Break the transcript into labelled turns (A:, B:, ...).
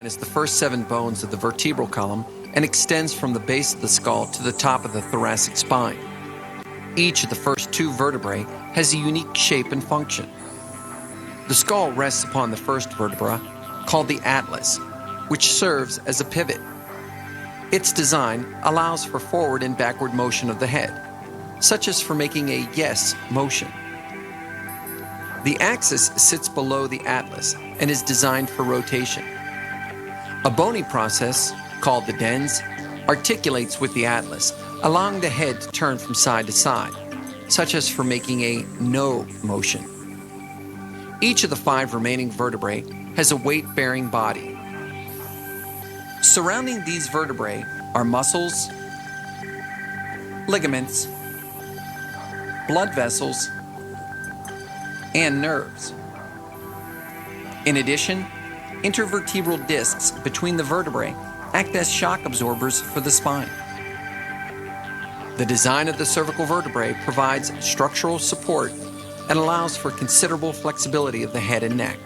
A: is the first 7 bones of the vertebral column and extends from the base of the skull to the top of the thoracic spine. Each of the first 2 vertebrae has a unique shape and function. The skull rests upon the first vertebra, called the atlas, which serves as a pivot. Its design allows for forward and backward motion of the head, such as for making a yes motion. The axis sits below the atlas and is designed for rotation. A bony process, called the dens, articulates with the atlas, allowing the head to turn from side to side, such as for making a no motion. Each of the 5 remaining vertebrae has a weight-bearing body. Surrounding these vertebrae are muscles, ligaments, blood vessels, and nerves. In addition, intervertebral discs between the vertebrae act as shock absorbers for the spine. The design of the cervical vertebrae provides structural support and allows for considerable flexibility of the head and neck.